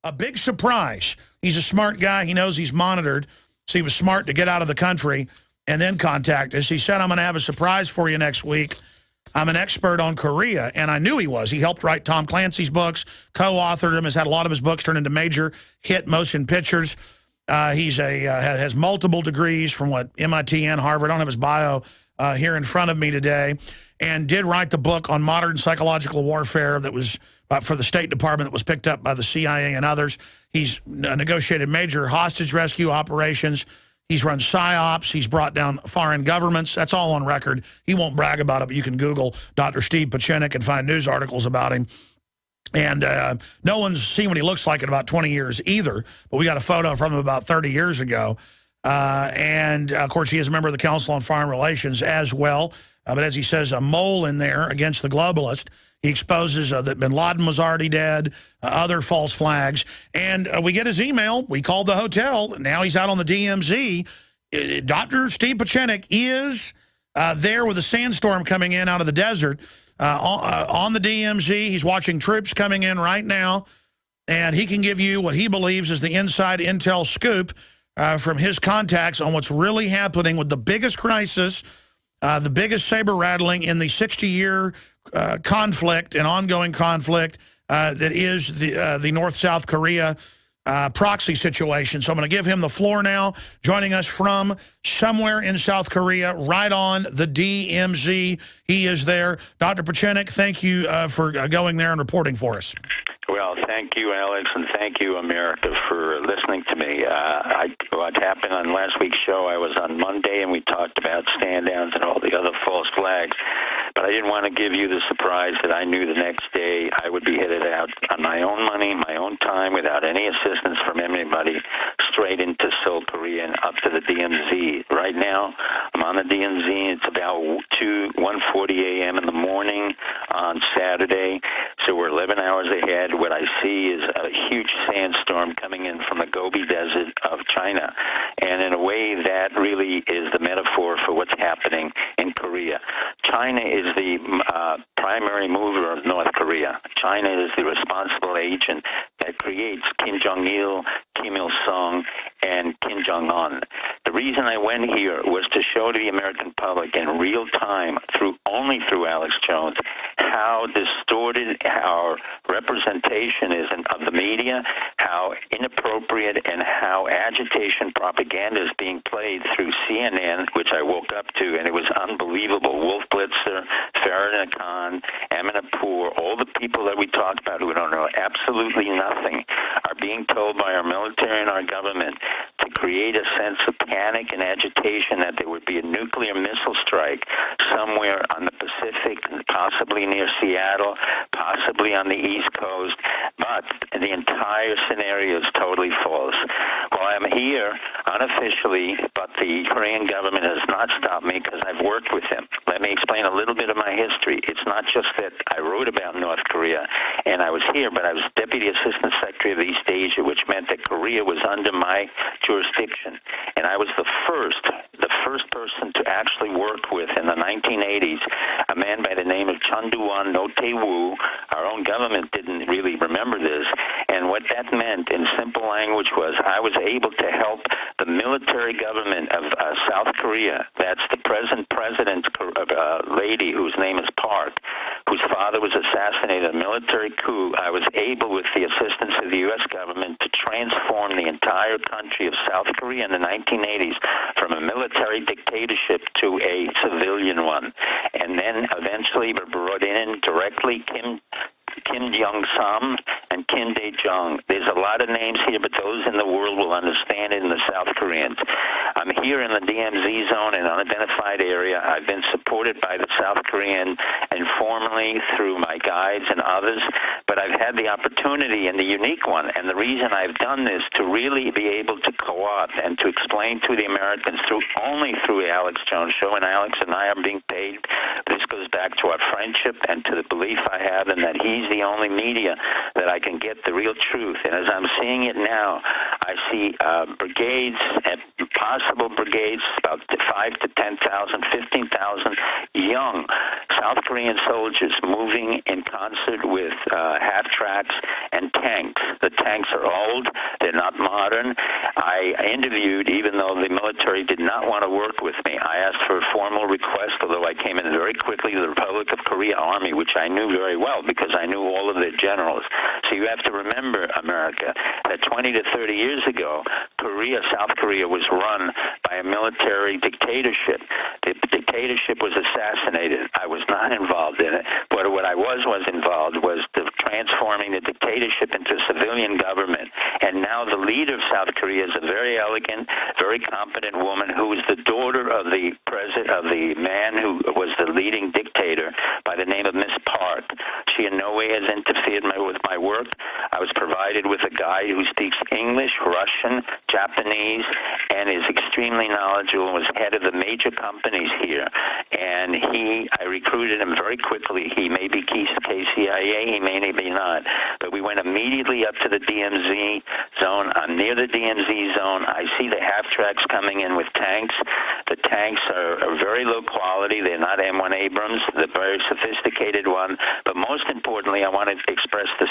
a big surprise. He's a smart guy. He knows he's monitored, so he was smart to get out of the country and then contact us. He said, I'm going to have a surprise for you next week. I'm an expert on Korea, and I knew he was. He helped write Tom Clancy's books, co-authored them, has had a lot of his books turned into major hit motion pictures. Has multiple degrees from MIT and Harvard. I don't have his bio here in front of me today, and did write the book on modern psychological warfare that was for the State Department that was picked up by the CIA and others. He's negotiated major hostage rescue operations. He's run PSYOPs. He's brought down foreign governments. That's all on record. He won't brag about it, but you can Google Dr. Steve Pieczenik and find news articles about him. And no one's seen what he looks like in about 20 years either, but we got a photo from him about 30 years ago. And, of course, he is a member of the Council on Foreign Relations as well. But as he says, a mole in there against the globalist. He exposes that bin Laden was already dead, other false flags. And we get his email. We called the hotel. Now he's out on the DMZ. Dr. Steve Pieczenik is there with a sandstorm coming in out of the desert on the DMZ. He's watching troops coming in right now. And he can give you what he believes is the inside intel scoop from his contacts on what's really happening with the biggest crisis, the biggest saber rattling in the 60-year conflict and ongoing conflict that is the North-South Korea proxy situation. So I'm going to give him the floor now, joining us from somewhere in South Korea, right on the DMZ. He is there. Dr. Pieczenik, thank you for going there and reporting for us. Well, thank you, Alex, and thank you, America, for listening to me. What happened on last week's show, I was on Monday, and we talked about stand-downs and all the other false flags. But I didn't want to give you the surprise that I knew the next day I would be headed out on my own money, my own time, without any assistance from anybody, straight into Seoul, Korea, and up to the DMZ. Right now, I'm on the DMZ. It's about 1:40 a.m. in the morning on Saturday, so we're 11 hours ahead. What I see is a huge sandstorm coming in from the Gobi Desert of China, and in a way that really is the metaphor for what's happening in Korea. China is the primary mover of North Korea. China is the responsible agent that creates Kim Jong-il, Kim Il-sung, and Kim Jong-un. The reason I went here was to show to the American public in real time, only through Alex Jones, how distorted our representation is of the media, how inappropriate and how agitation propaganda is being played through CNN, which I woke up to, and it was unbelievable. Wolf Blitzer, Farah Khan, Aminapour, all the people that we talked about who don't know absolutely nothing are being told by our military and our government to create a sense of panic and agitation that there would be a nuclear missile strike somewhere on the Pacific, possibly near Seattle, possibly on the East Coast, but the entire scenario is totally false. Well, I'm here unofficially, but the Korean government has not stopped me because I've worked with them. Let me explain a little bit of my history. It's not just that I wrote about North Korea and I was here, but I was Deputy Assistant Secretary of East Asia, which meant that Korea was under my jurisdiction. And I was the first person to actually work with in the 1980s, a man by the name of Chun Doo-won No Tae-woo. Our own government didn't really remember this. And what that meant in simple language was I was able to help the military government of South Korea. That's the present president's lady whose name is Park, whose father was assassinated in a military coup. I was able, with the assistance of the U.S. government, to transform the entire country of South Korea in the 1980s from a military dictatorship to a civilian one. And then eventually we brought in directly Kim Jong-sam and Kim Dae-jung. There's a lot of names here, but those in the world will understand it in the South Koreans. I'm here in the DMZ zone, an unidentified area. I've been supported by the South Korean informally through my guides and others, but I've had the opportunity and the unique one, and the reason I've done this to really be able to co-opt and to explain to the Americans only through the Alex Jones Show, and Alex and I are being paid. This goes back to our friendship and to the belief I have in that he's TV's the only media that I can get the real truth. And as I'm seeing it now, I see brigades, possible brigades, about 5 to 10,000, 15,000 young South Korean soldiers moving in concert with half-tracks and tanks. The tanks are old. They're not modern. I interviewed, even though the military did not want to work with me, I asked for a formal request, although I came in very quickly to the Republic of Korea Army, which I knew very well because I knew all of their generals. So you have to remember, America, that 20 to 30 years ago, South Korea was run by a military dictatorship. The dictatorship was assassinated. I was not involved in it, but what I was involved was transforming the dictatorship into a civilian government. And now the leader of South Korea is a very elegant, very competent woman who is the daughter of the president, of the man who was the leading dictator, by the name of Miss Park. She in no way has interfered with my work. I was provided with a guy who speaks English, Russian, Japanese, and is extremely knowledgeable and was head of the major companies here. And I recruited him very quickly. He may be KCIA, he may be not. But we went immediately up to the DMZ zone. I'm near the DMZ zone. I see the half-tracks coming in with tanks. The tanks are very low quality. They're not M1 Abrams. They're very sophisticated one. But most importantly, I want to express the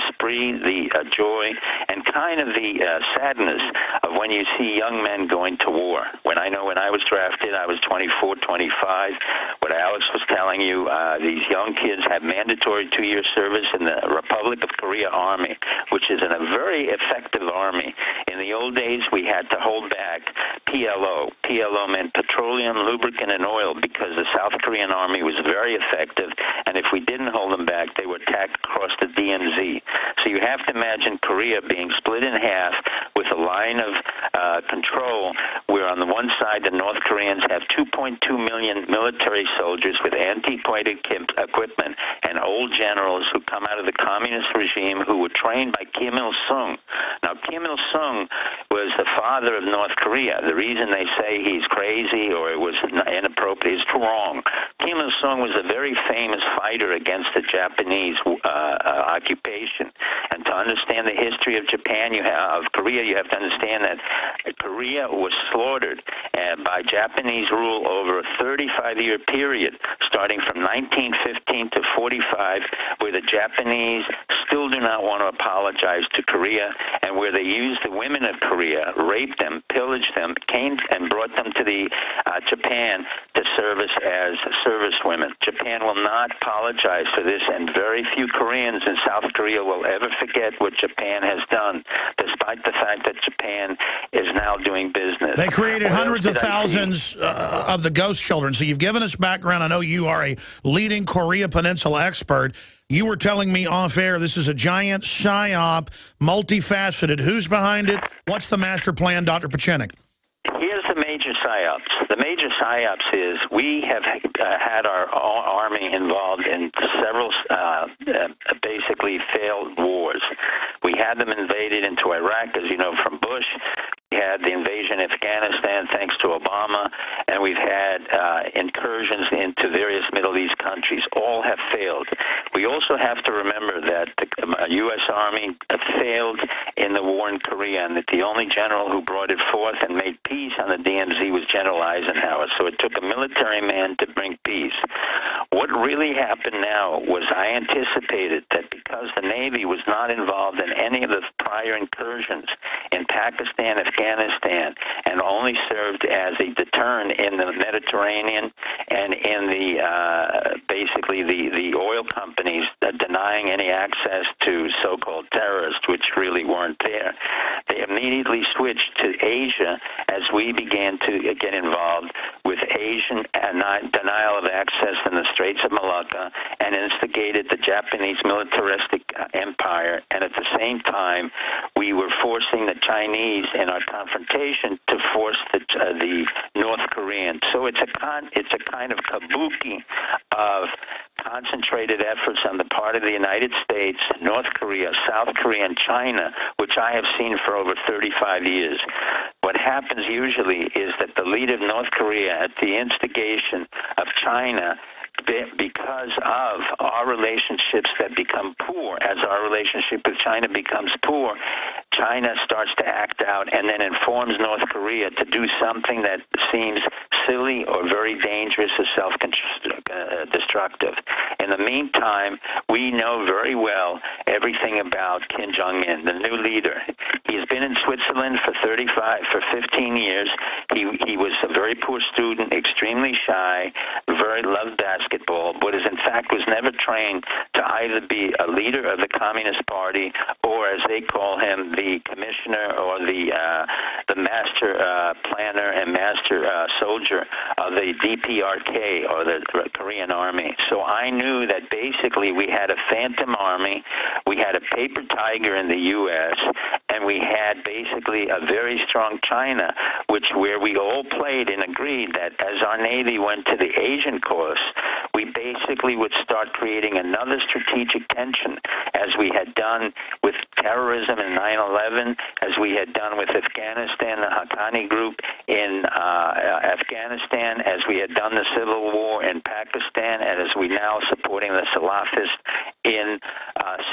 spree, the joy, and kind of the sadness of when you see young men going to war. When I was drafted, I was 24, 25. What Alex was telling you, these young kids have mandatory 2-year service in the Republic of Korea Army, which is a very effective army. In the old days, we had to hold back PLO. PLO meant petroleum, lubricant, and oil, because the South Korean army was very effective, and if we didn't hold them back, they were attacked across the DMZ. So you have to imagine Korea being split in half with a line of control where on the one side the North Koreans have 2.2 million military soldiers with antiquated equipment and old generals who come out of the communist regime who were trained by Kim Il-sung. Now, Kim Il-sung was the father of North Korea. The reason they say he's crazy or it was inappropriate is wrong. Kim Il-sung was a very famous fighter against the Japanese occupation. And to understand the history of of Korea, you have to understand that Korea was slaughtered by Japanese rule over a 35-year period, starting from 1915 to 45, where the Japanese still do not want to apologize to Korea, and where they used the women of Korea, raped them, pillaged them, came and brought them to the Japan to service as service women. Japan will not apologize for this, and very few Koreans in South Korea will ever forget what Japan has done, despite the fact that Japan is now doing business. They created hundreds of thousands of the ghost children. So you've given us background. I know you are a leading Korea Peninsula expert. You were telling me off air this is a giant psyop, multifaceted. Who's behind it? What's the master plan, Dr. Pieczenik? Here's the major psyops. The major psyops is we have had our army involved in several basically failed wars. We had them invaded into Iraq, as you know, from Bush. We had the invasion of Afghanistan thanks to Obama, and we've had incursions into various Middle East countries. All have failed. We also have to remember that the U.S. Army failed in the war in Korea, and that the only general who brought it forth and made peace on the DMZ was General Eisenhower. So it took a military man to bring peace. What really happened now was I anticipated that because the Navy was not involved in any of the prior incursions in Pakistan, Afghanistan, and only served as a deterrent in the Mediterranean and in the basically the oil companies denying any access to so-called terrorists, which really weren't there. They immediately switched to Asia as we began to get involved with Asian denial of access in the Straits of Malacca and instigated the Japanese militaristic empire. And at the same time, we were forcing the Chinese in our confrontation to force the North Koreans. So it's a kind of kabuki of concentrated efforts on the part of the United States, North Korea, South Korea, and China, which I have seen for over 35 years. What happens usually is that the leader of North Korea, at the instigation of China, because of our relationships that become poor. As our relationship with China becomes poor, China starts to act out and then informs North Korea to do something that seems silly or very dangerous or self-destructive. In the meantime, we know very well everything about Kim Jong-un, the new leader. He's been in Switzerland for 15 years. He was a very poor student, extremely shy, very loved basketball, but in fact was never trained to either be a leader of the Communist Party or, as they call him, the commissioner or the master planner and master soldier of the DPRK, or the Korean Army. So I knew that basically we had a phantom army, we had a paper tiger in the U.S., and we had basically a very strong China, where we all played and agreed that as our Navy went to the Asian course, we basically would start creating another strategic tension, as we had done with terrorism in 9/11, as we had done with Afghanistan, the Haqqani group in Afghanistan, as we had done the civil war in Pakistan, and as we now supporting the Salafists in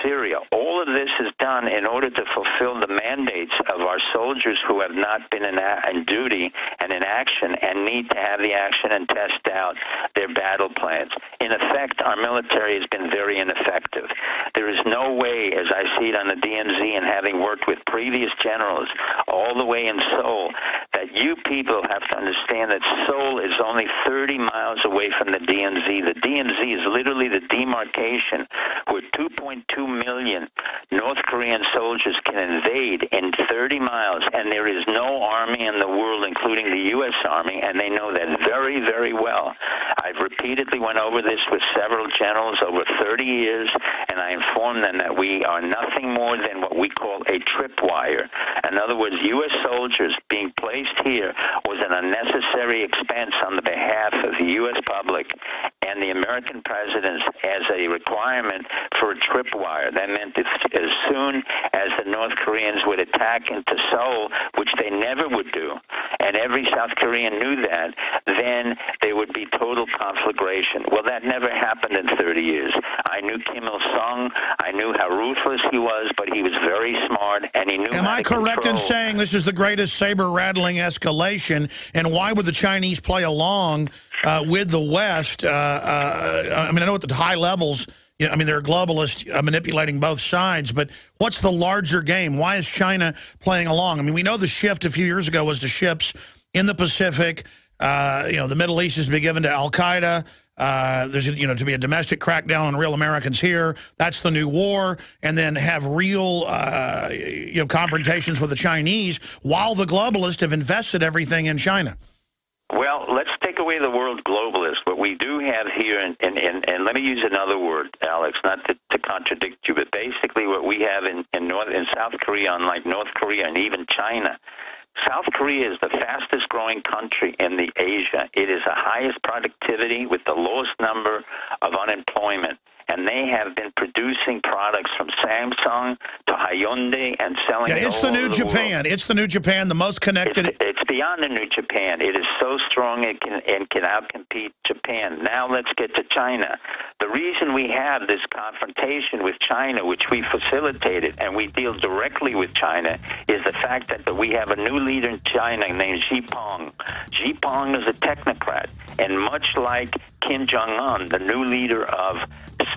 Syria. All of this is done in order to fulfill the mandates of our soldiers who have not been in duty and in action and need to have the action and test out their battle plans. In effect, our military has been very ineffective. There is no way, as I see it on the DMZ and having worked with previous generals all the way in Seoul, that you people have to understand that Seoul is only 30 miles away from the DMZ. The DMZ is literally the demarcation where 2.2 million North Korean soldiers can invade in 30 miles, and there is no army in the world, including the U.S. Army, and they know that very, very well. I've repeatedly went over this with several generals over 30 years, and I informed them that we are nothing more than what we call a tripwire. In other words, U.S. soldiers being placed here was an unnecessary expense on the behalf of the U.S. public and the American presidents as a requirement for a tripwire. That meant that as soon as the North Koreans would attack into Seoul, which they never would do, and every South Korean knew that, then there would be total conflagration. Well, that never happened in 30 years. I knew Kim Il-sung. I knew how ruthless he was, but he was very smart, and he knew Am how I to correct control. in saying this is the greatest saber-rattling escalation, and why would the Chinese play along with the West? I mean, I know at the high levels, I mean, they're globalists manipulating both sides, but what's the larger game? Why is China playing along? I mean, we know the shift a few years ago was to ships in the Pacific. The Middle East has been given to Al-Qaeda. There's, to be a domestic crackdown on real Americans here. That's the new war. And then have real, confrontations with the Chinese while the globalists have invested everything in China. Well, let's take away the word globalist. What we do have here, and let me use another word, Alex, not to contradict you, but basically what we have in South Korea, unlike North Korea and even China, South Korea is the fastest growing country in the Asia. It is the highest productivity with the lowest number of unemployment. And they have been producing products from Samsung to Hyundai and selling it it's all the new over Japan. world. It's the new Japan, the most connected. It's beyond the new Japan. It is so strong it can outcompete Japan. Now let's get to China. The reason we have this confrontation with China, which we facilitated, and we deal directly with China, is the fact that we have a new leader in China named Xi Jinping. Xi Jinping is a technocrat, and much like Kim Jong-un, the new leader of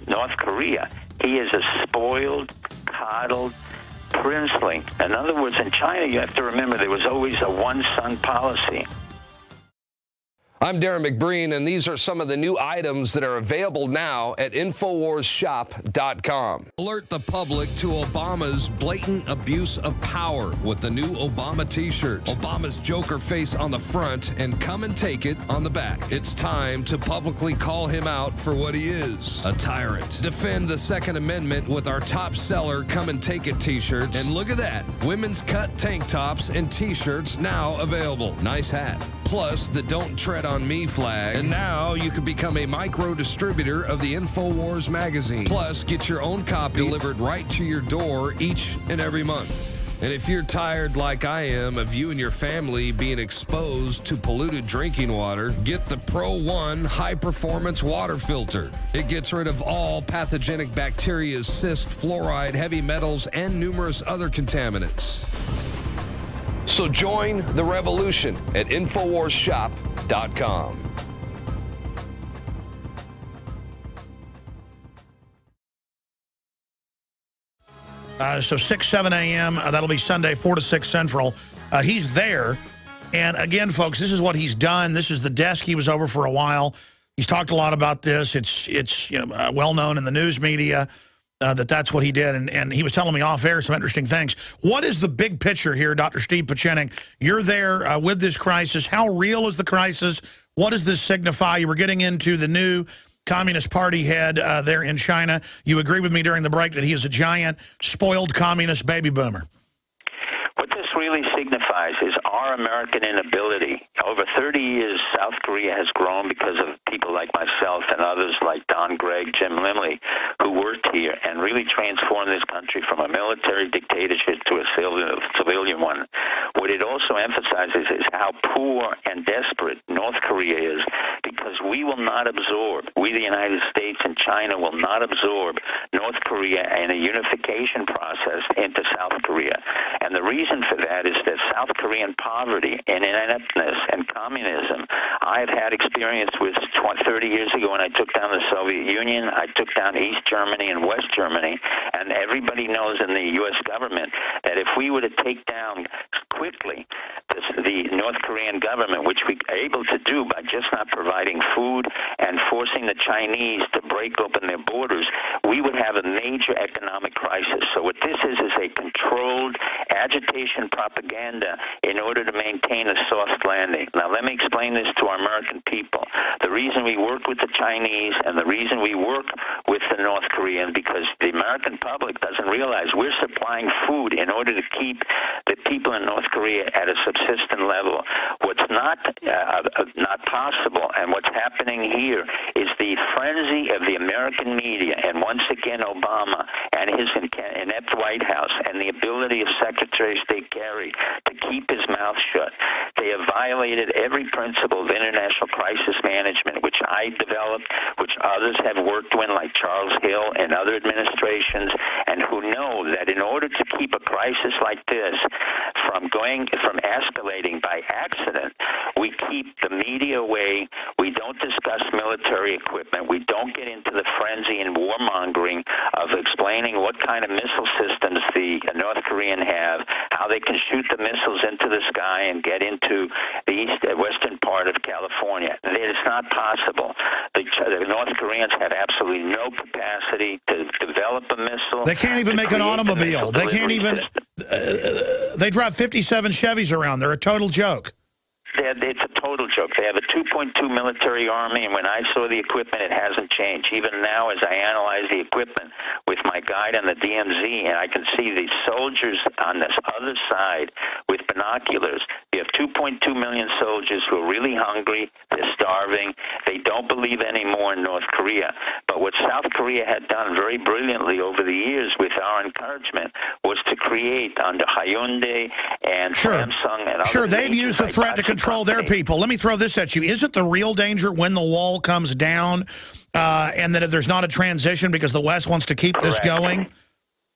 North Korea, he is a spoiled, coddled princeling. In other words, in China, you have to remember there was always a one-son policy. I'm Darren McBreen, and these are some of the new items that are available now at InfoWarsShop.com. Alert the public to Obama's blatant abuse of power with the new Obama t-shirt. Obama's Joker face on the front and "Come and Take It" on the back. It's time to publicly call him out for what he is, a tyrant. Defend the Second Amendment with our top seller "Come and Take It" t-shirts. And look at that, women's cut tank tops and t-shirts now available. Nice hat. Plus the "Don't Tread on Me" flag. And now you can become a micro distributor of the InfoWars magazine. Plus, get your own copy delivered right to your door each and every month. And if you're tired like I am of you and your family being exposed to polluted drinking water, get the Pro One high-performance water filter. It gets rid of all pathogenic bacteria, cyst, fluoride, heavy metals, and numerous other contaminants. So join the revolution at InfoWarsShop.com. So 6, 7 a.m., that'll be Sunday, 4 to 6 Central. He's there. And again, folks, this is what he's done. This is the desk he was over for a while. He's talked a lot about this. It's well known in the news media that's what he did. And he was telling me off air some interesting things. What is the big picture here, Dr. Steve Pieczenik? You're there with this crisis. How real is the crisis? What does this signify? You were getting into the new Communist Party head there in China. You agree with me during the break that he is a giant, spoiled communist baby boomer. What this really signifies is our American inability. Over 30 years, South Korea has grown because of people like myself and others like Don Gregg, Jim Limley, who worked here and really transformed this country from a military dictatorship to a civilian one. What it also emphasizes is how poor and desperate North Korea is, because we will not absorb, we the United States and China will not absorb North Korea and a unification process into South Korea. And the reason for that is that South Korean poverty and ineptness and communism, I've had experience with 30 years ago when I took down the Soviet Union. I took down East Germany and West Germany, and everybody knows in the U.S. government that if we were to take down quickly the North Korean government, which we are able to do by just not providing food and forcing the Chinese to break open their borders, we would have a major economic crisis. So what this is a controlled agitation propaganda in order to maintain a soft landing. Now, let me explain this to our American people. The reason we work with the Chinese and the reason we work with the North Koreans, because the American public doesn't realize we're supplying food in order to keep the people in North Korea at a subsistent level. What's not possible, and what's happening here, is the frenzy of the American media, and once again Obama and his inept White House, and the ability of Secretary of State Kerry to keep his mouth shut. They have violated every principle of international crisis management, which I developed, which others have worked with, like Charles Hill and other administrations, and who know that in order to keep a crisis like this from escalating by accident, we keep the media away, we don't discuss military equipment, we don't get into the frenzy and warmongering of explaining what kind of missile systems the North Korean have, how they can shoot the missiles into the sky and get into the western part of California. It is not possible. The North Koreans have absolutely no capacity to develop a missile. They can't even make an automobile. They can't even. They drive 57 Chevys around. They're a total joke. It's a total joke. They have a 2.2 military army, and when I saw the equipment, it hasn't changed. Even now, as I analyze the equipment with my guide on the DMZ, and I can see the soldiers on this other side with binoculars. You have 2.2 million soldiers who are really hungry. They're starving. They don't believe anymore in North Korea. But what South Korea had done very brilliantly over the years with our encouragement was to create under Hyundai and Samsung and other they've used the threat to control their people. Let me throw this at you. Isn't the real danger when the wall comes down and that if there's not a transition because the West wants to keep this going?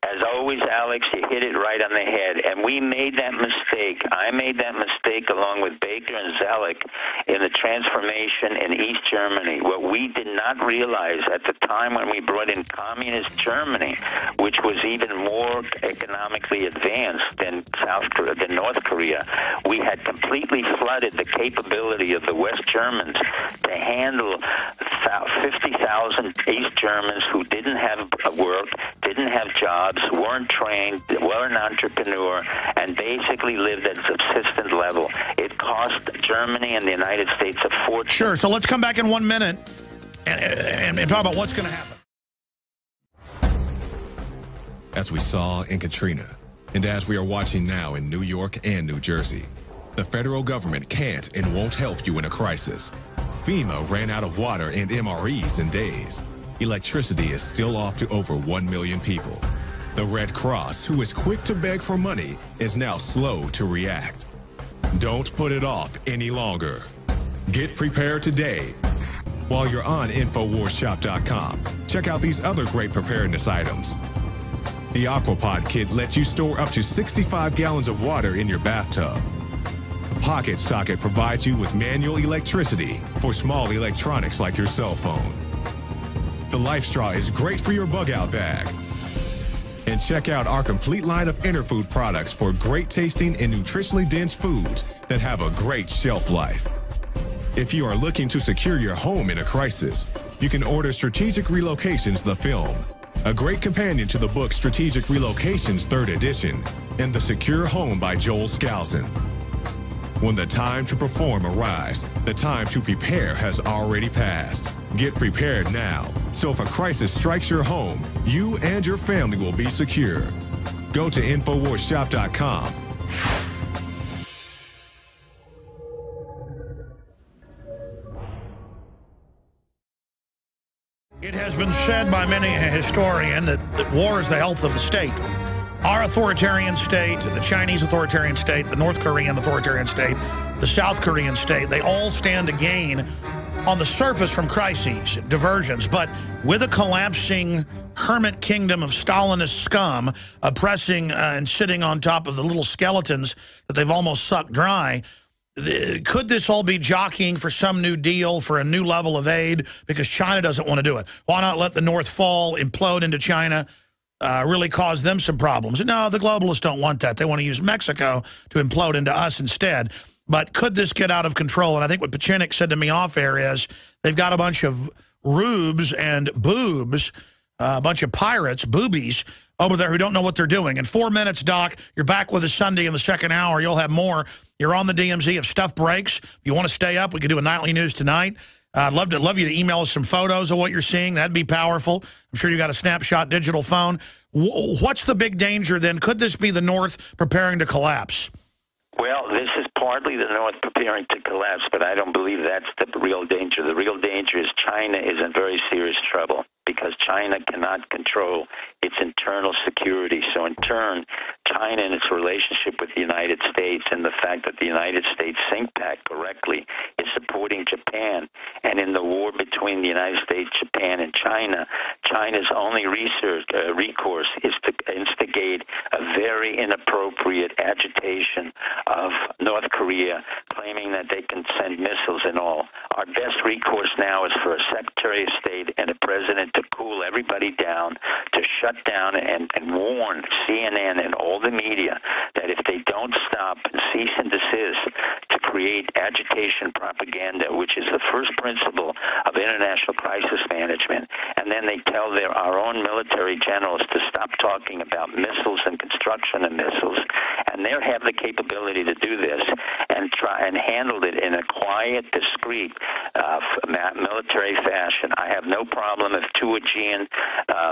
As always, Alex, you hit it right on the head. And we made that mistake. I made that mistake along with Baker and Zelig in the transformation in East Germany. What we did not realize at the time when we brought in communist Germany, which was even more economically advanced than North Korea, we had completely flooded the capability of the West Germans to handle 50,000 East Germans who didn't have work, didn't have jobs, weren't trained, weren't an entrepreneur, and basically lived at subsistence level. It cost Germany and the United States a fortune. Sure, so let's come back in 1 minute and talk about what's going to happen. As we saw in Katrina, and as we are watching now in New York and New Jersey, the federal government can't and won't help you in a crisis. FEMA ran out of water and MREs in days. Electricity is still off to over 1 million people. The Red Cross, who is quick to beg for money, is now slow to react. Don't put it off any longer. Get prepared today. While you're on InfoWarsShop.com, check out these other great preparedness items. The Aquapod kit lets you store up to 65 gallons of water in your bathtub. The Pocket Socket provides you with manual electricity for small electronics like your cell phone. The Life Straw is great for your bug-out bag. And check out our complete line of Interfood products for great tasting and nutritionally dense foods that have a great shelf life. If you are looking to secure your home in a crisis, you can order Strategic Relocations, the film, a great companion to the book Strategic Relocations 3rd edition, and The Secure Home by Joel Skousen. When the time to perform arrives, the time to prepare has already passed. Get prepared now, so if a crisis strikes your home, you and your family will be secure. Go to InfoWarsShop.com. It has been said by many a historian that war is the health of the state. Our authoritarian state, the Chinese authoritarian state, the North Korean authoritarian state, the South Korean state, they all stand to gain on the surface from crises, diversions, but with a collapsing hermit kingdom of Stalinist scum oppressing and sitting on top of the little skeletons that they've almost sucked dry, could this all be jockeying for some new deal, for a new level of aid, because China doesn't want to do it? Why not let the North fall, implode into China, really cause them some problems? No, the globalists don't want that. They want to use Mexico to implode into us instead. But could this get out of control? And I think what Pachinik said to me off air is they've got a bunch of rubes and boobs, a bunch of pirates, boobies, over there who don't know what they're doing. In 4 minutes, Doc, you're back with us Sunday in the second hour. You'll have more. You're on the DMZ. If stuff breaks, if you want to stay up, we could do a nightly news tonight. I'd love you to email us some photos of what you're seeing. That'd be powerful. I'm sure you got a snapshot digital phone. What's the big danger then? Could this be the North preparing to collapse? Well, this is partly the North preparing to collapse, but I don't believe that's the real danger. The real danger is China is in very serious trouble because China cannot control its internal security. So in turn, China and its relationship with the United States and the fact that the United States CINCPAC correctly is supporting Japan. And in the war between the United States, Japan, and China, China's only recourse is to instigate a very inappropriate agitation of North Korea, claiming that they can send missiles and all. Our best recourse now is for a Secretary of State and a president to cool everybody down, to shut down and warn CNN and all the media that if they don't stop and cease and desist to create agitation propaganda, which is the first principle of international crisis management, and then they tell our own military generals to stop talking about missiles and construction of missiles, and they have the capability to do this and try and handle it in a quiet, discreet military fashion. I have no problem if two Aegean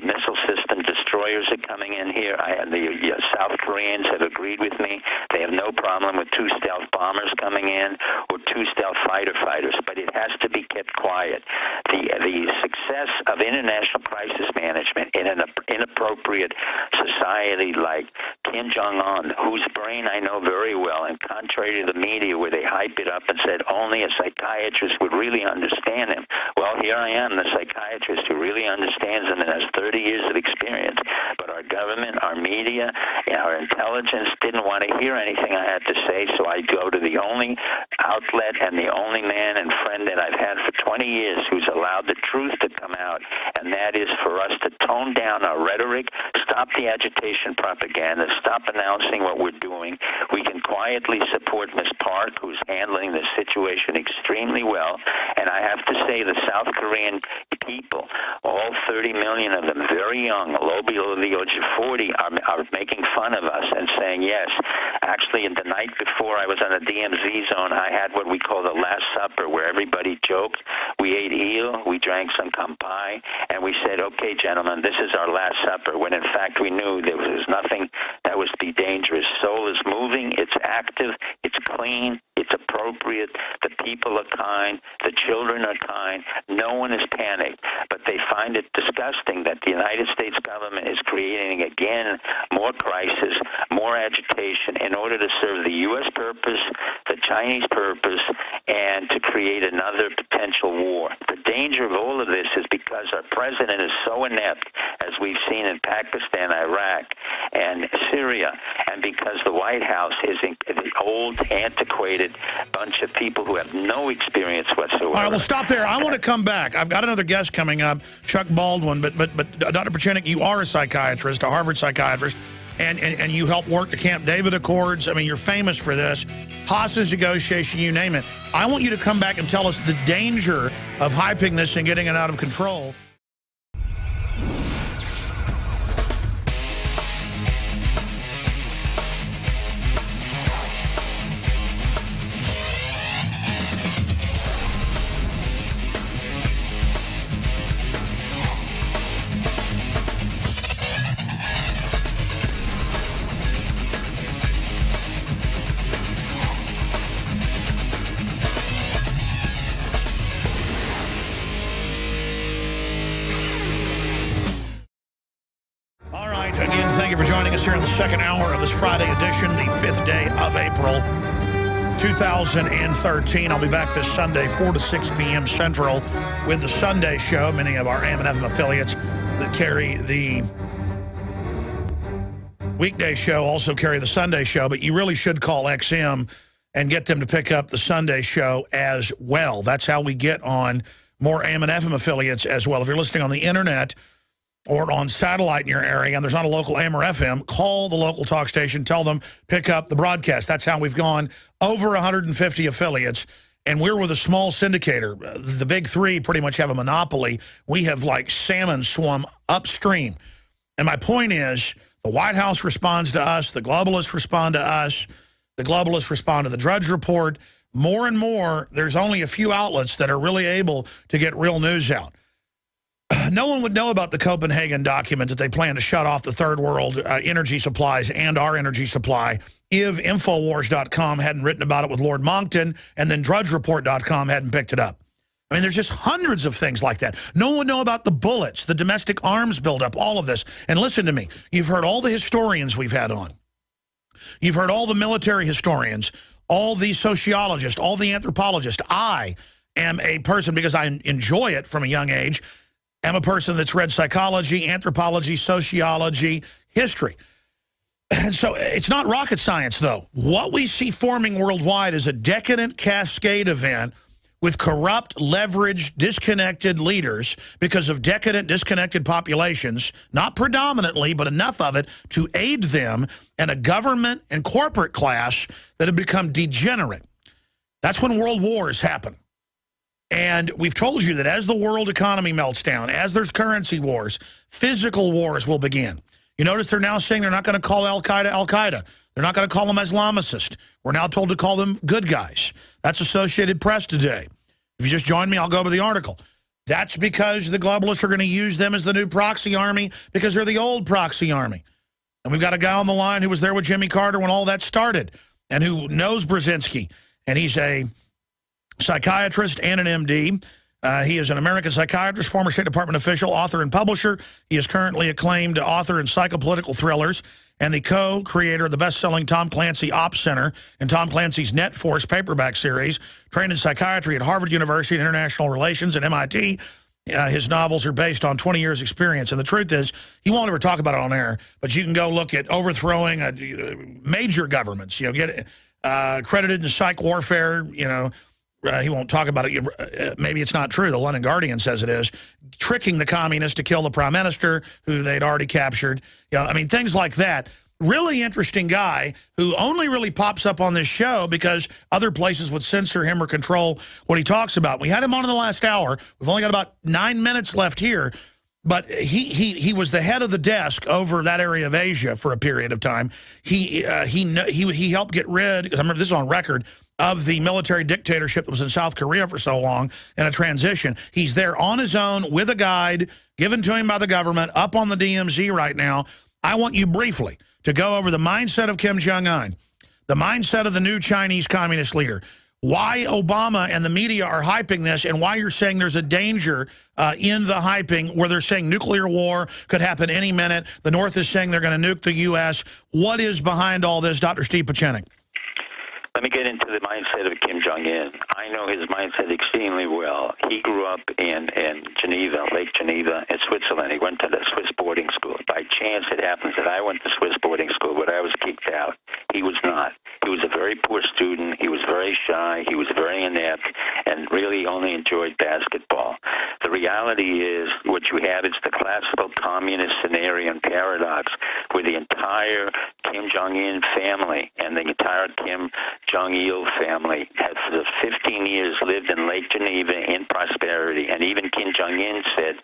missile system destroyers are coming in here. The South Koreans have agreed with me. They have no problem with 2 stealth bombers coming in or 2 stealth fighter fighters, but it has to be kept quiet. The success of international crisis management in an inappropriate society like Kim Jong-un, whose brain I know very well, and contrary to the media where they hype it up and said only a psychiatrist would really understand him. Well, here I am, the psychiatrist who really understands him and has 30 years of experience. But our government, our media, and our intelligence didn't want to hear anything I had to say, so I go to the only outlet and the only man and friend that I've had for 20 years who's allowed the truth to come out, and that is for us to tone down our rhetoric, stop the agitation propaganda, stop announcing what we're doing. We can quietly support Ms. Park, who's handling this situation extremely well, and I have to say the South Korean people, all 30 million of them, very young, low below the age of 40, are making fun of us and saying, yes, actually the night before I was on the DMZ zone, I had what we call the Last Supper, where everybody joked. We ate eel, we drank some kampai, and we said, okay, gentlemen, this is our Last Supper, when in fact we knew there was nothing that was to be dangerous. Seoul is moving, it's active, it's clean, it's a appropriate. The people are kind. The children are kind. No one is panicked. But they find it disgusting that the United States government is creating, again, more crisis, more agitation in order to serve the U.S. purpose, the Chinese purpose, and to create another potential war. The danger of all of this is because our president is so inept, as we've seen in Pakistan, Iraq, and Syria, and because the White House is an old, antiquated bunch of people who have no experience whatsoever. All right, well, stop there. I want to come back. I've got another guest coming up, Chuck Baldwin, but Dr. Pieczenik, you are a psychiatrist, a Harvard psychiatrist, and you helped work the Camp David Accords. I mean, you're famous for this. Hostage negotiation, you name it. I want you to come back and tell us the danger of hyping this and getting it out of control. Here in the second hour of this Friday edition, the 5th day of April, 2013. I'll be back this Sunday, 4 to 6 p.m. Central, with the Sunday show. Many of our AM and FM affiliates that carry the weekday show also carry the Sunday show, but you really should call XM and get them to pick up the Sunday show as well. That's how we get on more AM and FM affiliates as well. If you're listening on the internet or on satellite in your area, and there's not a local AM or FM, call the local talk station, tell them, pick up the broadcast. That's how we've gone over 150 affiliates, and we're with a small syndicator. The big three pretty much have a monopoly. We have like salmon swum upstream. And my point is, the White House responds to us, the globalists respond to us, the globalists respond to the Drudge Report. More and more, there's only a few outlets that are really able to get real news out. No one would know about the Copenhagen document that they plan to shut off the third world energy supplies and our energy supply if Infowars.com hadn't written about it with Lord Monckton and then DrudgeReport.com hadn't picked it up. I mean, there's just hundreds of things like that. No one would know about the bullets, the domestic arms buildup, all of this. And listen to me. You've heard all the historians we've had on. You've heard all the military historians, all the sociologists, all the anthropologists. I am a person, because I enjoy it from a young age, I'm a person that's read psychology, anthropology, sociology, history. And so it's not rocket science, though. What we see forming worldwide is a decadent cascade event with corrupt, leveraged, disconnected leaders because of decadent, disconnected populations, not predominantly, but enough of it to aid them, and a government and corporate class that have become degenerate. That's when world wars happen. And we've told you that as the world economy melts down, as there's currency wars, physical wars will begin. You notice they're now saying they're not going to call Al-Qaeda Al-Qaeda. They're not going to call them Islamicist. We're now told to call them good guys. That's Associated Press today. If you just join me, I'll go over the article. That's because the globalists are going to use them as the new proxy army because they're the old proxy army. And we've got a guy on the line who was there with Jimmy Carter when all that started and who knows Brzezinski. And he's a psychiatrist and an MD. He is an American psychiatrist, former State Department official, author, and publisher. He is currently acclaimed author in psychopolitical thrillers and the co-creator of the best-selling Tom Clancy Ops Center and Tom Clancy's Net Force paperback series. Trained in psychiatry at Harvard University and International Relations at MIT. His novels are based on 20 years' experience. And the truth is, he won't ever talk about it on air, but you can go look at overthrowing major governments. You know, get credited in psych warfare, you know. He won't talk about it. Maybe it's not true. The London Guardian says it is. Tricking the communists to kill the prime minister, who they'd already captured. You know, I mean, things like that. Really interesting guy who only really pops up on this show because other places would censor him or control what he talks about. We had him on in the last hour. We've only got about 9 minutes left here. But he was the head of the desk over that area of Asia for a period of time. He helped get rid, because I remember this is on record, of the military dictatorship that was in South Korea for so long in a transition. He's there on his own with a guide given to him by the government up on the DMZ right now. I want you briefly to go over the mindset of Kim Jong-un, the mindset of the new Chinese communist leader, why Obama and the media are hyping this and why you're saying there's a danger in the hyping where they're saying nuclear war could happen any minute. The North is saying they're going to nuke the U.S. What is behind all this, Dr. Steve Pieczenik? Let me get into the mindset of Kim Jong-un. I know his mindset extremely well. He grew up in Geneva, Lake Geneva, in Switzerland. He went to the Swiss boarding school. By chance, it happens that I went to Swiss boarding school, but I was kicked out. He was not. He was a very poor student. He was very shy. He was very inept and really only enjoyed basketball. The reality is what you have is the classical communist scenario and paradox where the entire Kim Jong-un family and the entire Kim Jong-il family have for the 15 years lived in Lake Geneva in prosperity. And even Kim Jong-un said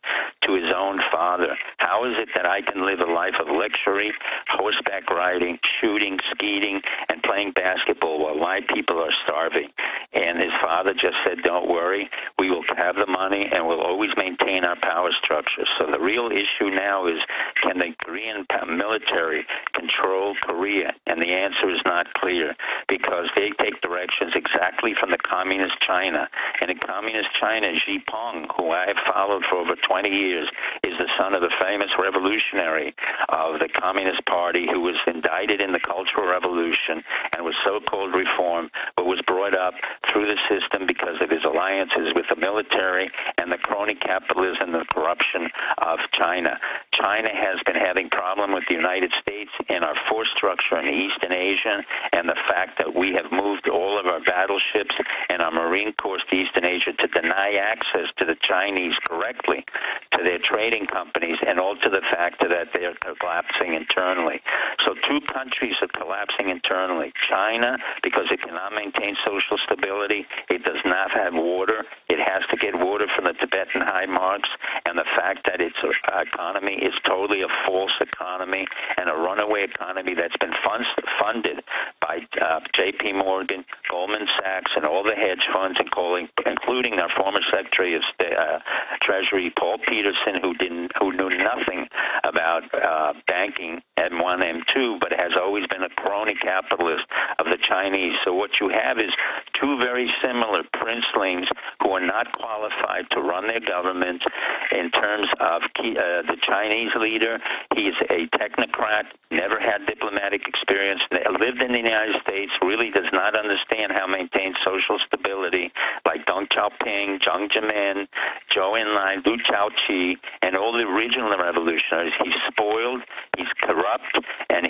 to his own father, how is it that I can live a life of luxury, horseback riding, shooting, skiing, and playing basketball while my people are starving? And his father just said, don't worry, we will have the money and we'll always maintain our power structure. So the real issue now is, can the Korean military control Korea? And the answer is not clear, because they take directions exactly from the communist China. And in communist China, Xi Jinping, who I have followed for over 20 years, is the son of the famous revolutionary of the Communist Party who was indicted in the Cultural Revolution and was so-called reform, but was brought up through the system because of his alliances with the military and the crony capitalism and the corruption of China. China has been having problem with the United States in our force structure in Eastern Asia, and the fact that we have moved all of our battleships and our Marine Corps to Eastern Asia to deny access to the Chinese correctly, to their trading companies, and also the fact that they are collapsing internally. So two countries are collapsing internally. China, because it cannot maintain social stability, it does not have water. It has to get water from the Tibetan high marks, and the fact that its economy is totally a false economy and a runaway economy that's been funded by J.P. Morgan, Goldman Sachs, and all the hedge funds, including our former Secretary of Treasury, Paul Peterson, who knew nothing about banking, M1, M2, but has always been a crony capitalist of the Chinese. So what you have is two very similar princelings who are not qualified to run their government. In terms of the Chinese leader, he's a technocrat, never had diplomatic experience, lived in the United States, really does not understand how to maintain social stability, like Deng Xiaoping, Jiang Zemin, Zhou Enlai, Liu Shaoqi, and all the original revolutionaries. He's spoiled, he's corrupt, and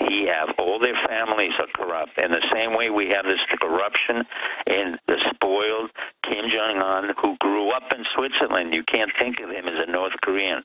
all their families are corrupt. In the same way we have this corruption in the spoiled Kim Jong-un, who grew up in Switzerland. You can't think of him as a North Korean.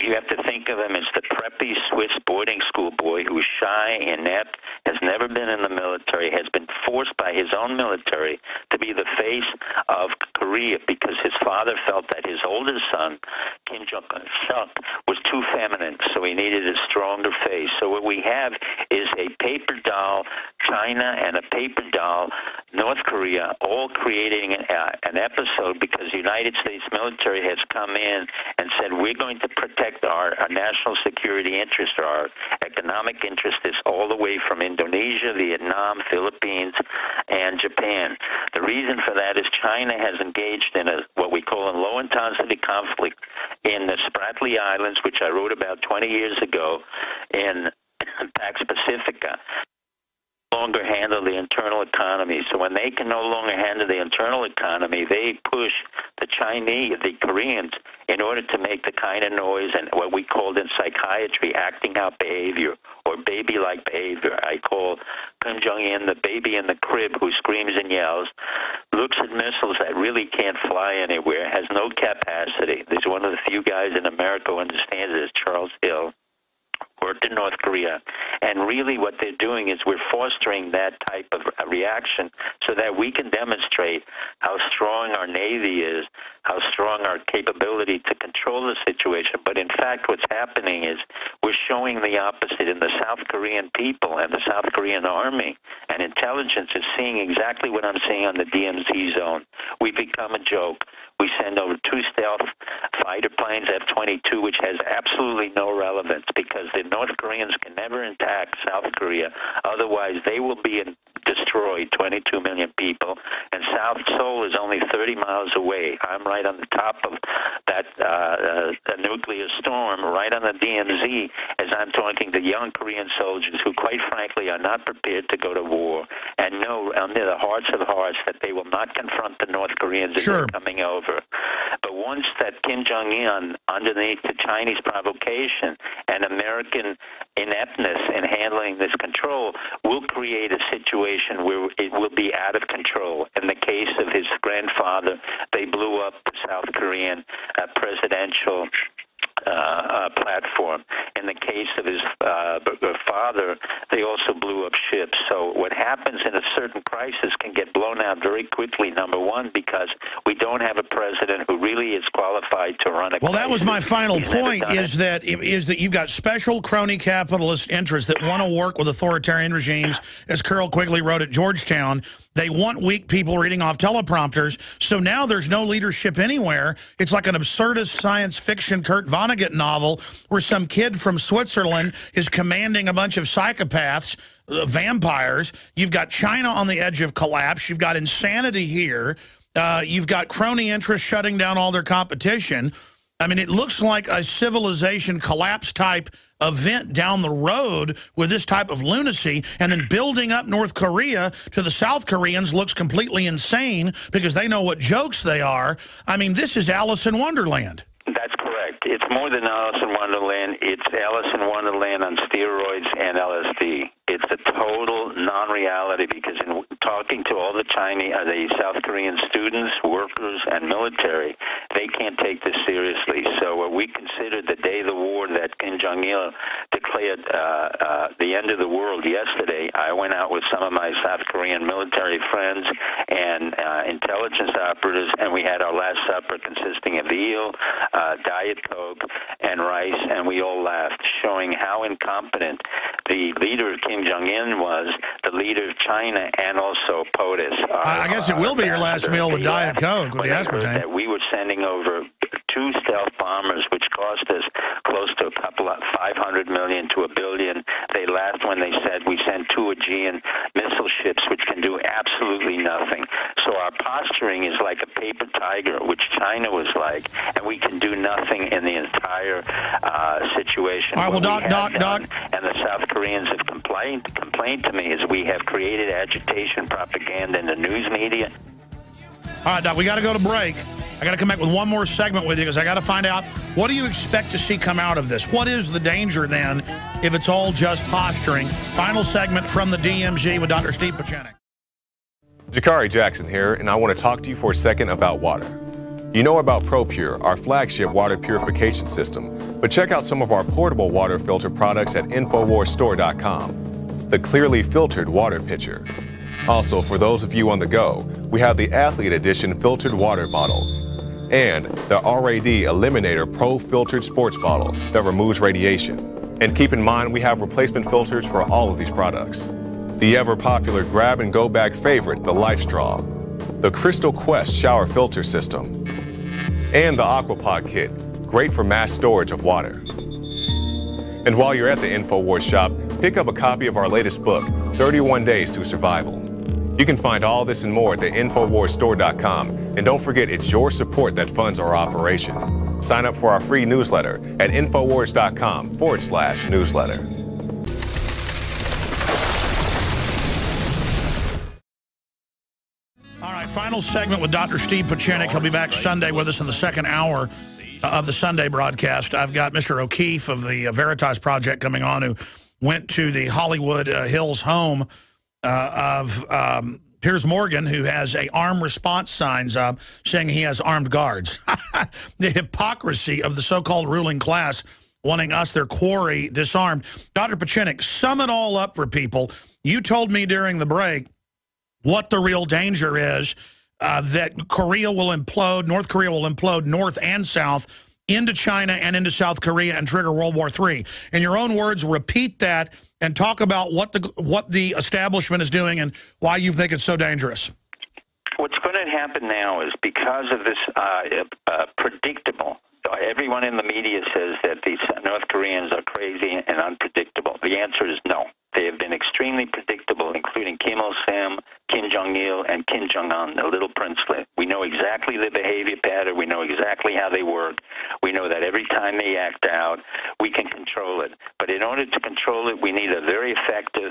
You have to think of him as the preppy Swiss boarding school boy who's shy, inept, has never been in the military, has been forced by his own military to be the face of Korea because his father felt that his oldest son, Kim Jong-suk, was too feminine, so he needed a stronger face. So what we have is a paper doll China and a paper doll North Korea, all creating an episode because the United States military has come in and said, we're going to protect our national security interest, our economic interest is all the way from Indonesia, Vietnam, Philippines, and Japan. The reason for that is China has engaged in what we call a low-intensity conflict in the Spratly Islands, which I wrote about 20 years ago, in Pax Pacifica. Longer handle the internal economy. So when they can no longer handle the internal economy, they push the Chinese, the Koreans, in order to make the kind of noise and what we called in psychiatry acting out behavior or baby-like behavior. I call Kim Jong-un the baby in the crib who screams and yells, looks at missiles that really can't fly anywhere, has no capacity. There's one of the few guys in America who understands it, Charles Hill. Worked in North Korea, and really what they're doing is we're fostering that type of reaction so that we can demonstrate how strong our Navy is, how strong our capability to control the situation. But in fact, what's happening is we're showing the opposite in the South Korean people and the South Korean Army, and intelligence is seeing exactly what I'm seeing on the DMZ zone. We become a joke. We send over 2 stealth fighter planes, F-22, which has absolutely no relevance because The North Koreans can never attack South Korea. Otherwise, they will be destroyed, 22 million people. And South Seoul is only 30 miles away. I'm right on the top of that nuclear storm, right on the DMZ, as I'm talking to young Korean soldiers who, quite frankly, are not prepared to go to war and know under the hearts of hearts that they will not confront the North Koreans as they're coming over. But once that Kim Jong-un, underneath the Chinese provocation and American ineptness in handling this control, will create a situation where it will be out of control. In the case of his grandfather, they blew up the South Korean presidential platform. In the case of his father, they also blew up ships. So what happens in a certain crisis can get blown out very quickly, number one, because we don't have a president who really is qualified to run a crisis. Well, that was my final point, is that you've got special crony capitalist interests that want to work with authoritarian regimes, as Carroll Quigley wrote at Georgetown. They want weak people reading off teleprompters. So now there's no leadership anywhere. It's like an absurdist science fiction Kurt Vonnegut novel where some kid from Switzerland is commanding a bunch of psychopaths, vampires. You've got China on the edge of collapse. You've got insanity here. You've got crony interests shutting down all their competition. I mean, it looks like a civilization collapse type event down the road with this type of lunacy, and then building up North Korea to the South Koreans looks completely insane because they know what jokes they are. I mean, this is Alice in Wonderland. That's correct. It's more than Alice in Wonderland. It's Alice in Wonderland on steroids and LSD. It's a total non-reality because in talking to all the South Korean students, workers, and military, they can't take this seriously. So we considered the day of the war that Kim Jong-il declared the end of the world yesterday. I went out with some of my South Korean military friends and intelligence operatives, and we had our Last Supper consisting of eel, Diet Coke, and rice, and we all laughed, showing how incompetent the leader of Kim Jong-un was, the leader of China, and also POTUS. I guess it will be your last meal with Diet Coke, with the aspartame. That we were sending over 2 stealth bombers, which cost us close to $500 million to $1 billion. They laughed when they said we sent 2 Aegean missile ships, which can do absolutely nothing. So our posturing is like a paper tiger, which China was like, and we can do nothing in the entire situation. All right, well, Doc. And the South Koreans have complained to me is we have created agitation propaganda in the news media. All right, Doc, we got to go to break. I got to come back with one more segment with you because I got to find out, what do you expect to see come out of this? What is the danger then if it's all just posturing? Final segment from the DMZ with Dr. Steve Pieczenik. Jakari Jackson here, and I want to talk to you for a second about water. You know about ProPure, our flagship water purification system, but check out some of our portable water filter products at InfoWarsStore.com. The clearly filtered water pitcher. Also, for those of you on the go, we have the Athlete Edition filtered water bottle and the RAD Eliminator Pro filtered sports bottle that removes radiation. And keep in mind, we have replacement filters for all of these products. The ever-popular grab-and-go bag favorite, the Life Straw, the Crystal Quest shower filter system, and the Aquapod kit, great for mass storage of water. And while you're at the InfoWars shop, pick up a copy of our latest book, 31 Days to Survival. You can find all this and more at the InfoWarsStore.com. And don't forget, it's your support that funds our operation. Sign up for our free newsletter at InfoWars.com/newsletter. All right, final segment with Dr. Steve Pieczenik. He'll be back Sunday with us in the second hour of the Sunday broadcast. I've got Mr. O'Keefe of the Veritas Project coming on, who went to the Hollywood Hills home of Piers Morgan, who has a armed response signs up saying he has armed guards. The hypocrisy of the so-called ruling class wanting us, their quarry, disarmed. Dr. Pieczenik, sum it all up for people. You told me during the break what the real danger is, that Korea will implode, North Korea will implode north and south into China and into South Korea and trigger World War III. In your own words, repeat that and talk about what the establishment is doing and why you think it's so dangerous. What's going to happen now is because of this predictable everyone in the media says that the North Koreans are crazy and unpredictable. The answer is no. They have been extremely predictable, including Kim Il-sung, Kim Jong-il, and Kim Jong-un, the little princelet. We know exactly the behavior pattern. We know exactly how they work. We know that every time they act out, we can control it. But in order to control it, we need a very effective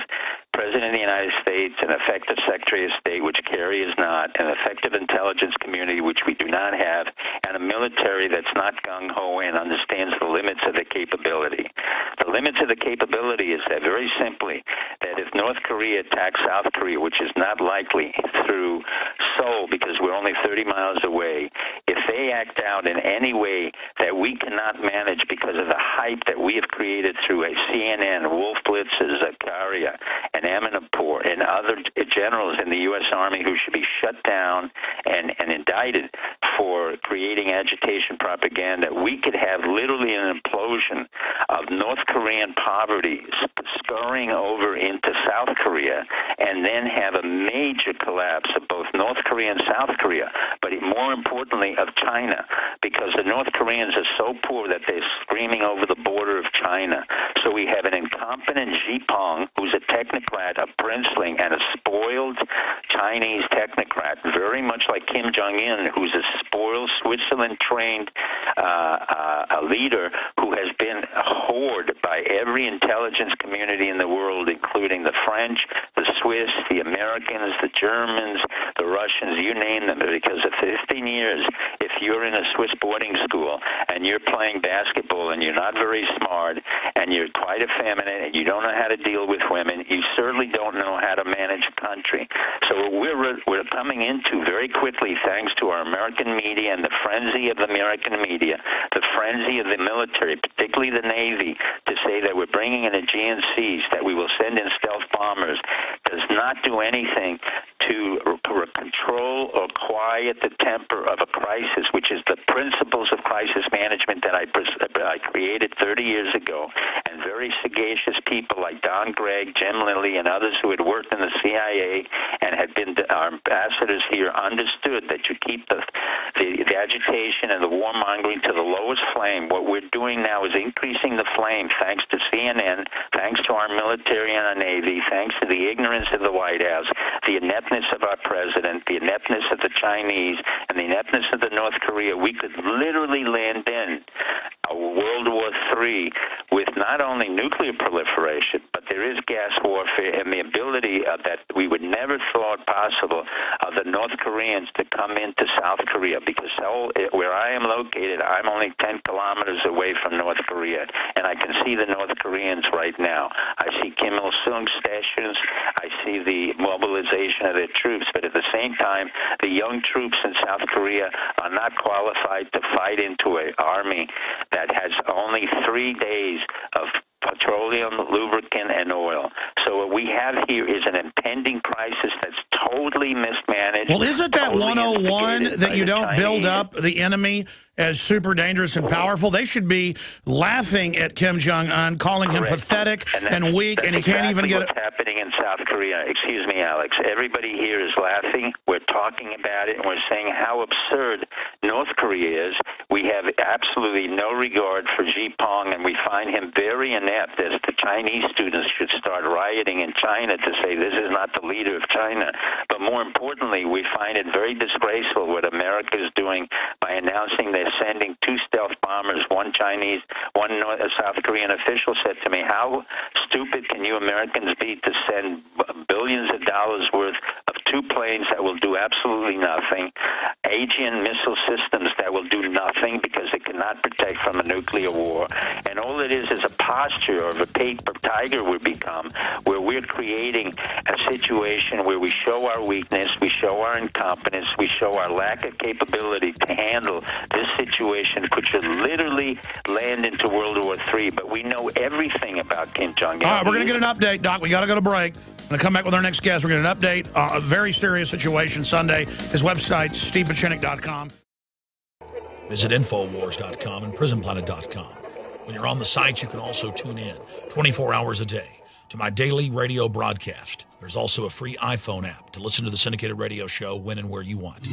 President of the United States, an effective Secretary of State, which Kerry is not, an effective intelligence community, which we do not have, and a military that's not gung-ho and understands the limits of the capability. The limits of the capability is that, very simply, that if North Korea attacks South Korea, which is not likely through Seoul because we're only 30 miles away, if they act out in any way that we cannot manage because of the hype that we have created through a CNN, Wolf Blitzes, Zakaria, and Amanpour, and other generals in the U.S. Army who should be shut down and indicted for creating agitation propaganda, we could have literally an implosion of North Korean poverty scurrying over into South Korea, and then have a major collapse of both North Korea and South Korea, but more importantly of China, because the North Koreans are so poor that they're screaming over the border of China. So we have an incompetent Xi-Peng, who's a technocrat, a princeling, and a spoiled Chinese technocrat, very much like Kim Jong-un, who's a spoiled Switzerland-trained leader who has been hoarded by every intelligence community in the world, including the French, the Swiss, the Americans, the Germans, the Russians, you name them, because of 15 years, if you're in a Swiss boarding school and you're playing basketball and you're not very smart and you're quite effeminate and you don't know how to deal with women, you certainly don't know how to manage a country. So we're coming into very quickly, thanks to our American media and the frenzy of the American media, the frenzy of the military, particularly the Navy, to say that we're bringing in Aegean seas, that we will send in stealth bombers, does not do anything to control or quiet the temper of a crisis, which is the principles of crisis management that I created 30 years ago. And very sagacious people like Don Gregg, Jim Lilly, and others who had worked in the CIA and had been our ambassadors here understood that you keep the agitation and the warmongering to the lowest flame. What we're doing now is increasing the flame, thanks to CNN, thanks to our military and our Navy, thanks to the ignorance of the White House, the ineptness of our president, the ineptness of the Chinese, and the ineptness of the North Korea. We could literally land in a World War III with not only nuclear proliferation, but there is gas warfare and the ability that we would never thought possible of the North Koreans to come into South Korea, because Seoul, where I am located, I'm only 10 kilometers away from North Korea, and I can see the North Koreans right now. I see Kim Il-sung stations. I see the mobilization of their troops, but at the same time, the young troops in South Korea are not qualified to fight into an army that has only 3 days of petroleum, lubricant, and oil. So what we have here is an impending crisis that's totally mismanaged. Well, isn't that 101 that you don't build up the enemy as super dangerous and powerful? They should be laughing at Kim Jong-un, calling him pathetic and weak, and he can't even get it. What's happening in South Korea. Excuse me, Alex. Everybody here is laughing. We're talking about it, and we're saying how absurd North Korea is. We have absolutely no regard for Xi-Peng, and we find him very inept, as the Chinese students should start rioting in China to say this is not the leader of China. But more importantly, we find it very disgraceful what America is doing by announcing they're sending 2 stealth bombers, one Chinese, one South Korean official said to me, how stupid can you Americans be to send billions of dollars worth of 2 planes that will do absolutely nothing, Aegean missile systems that will do nothing because they cannot protect from a nuclear war, and all it is a posture of a paper tiger would become, where we're creating a situation where we show our weakness, we show our incompetence, we show our lack of capability to handle this situation, which should literally land into World War III. But we know everything about Kim Jong-un. All right, we're going to get an update, Doc. We got to go to break. I'm going to come back with our next guest. We're going to get an update. A very serious situation Sunday. His website, StevePachinik.com. Visit Infowars.com and PrisonPlanet.com. When you're on the site, you can also tune in 24 hours a day to my daily radio broadcast. There's also a free iPhone app to listen to the syndicated radio show when and where you want.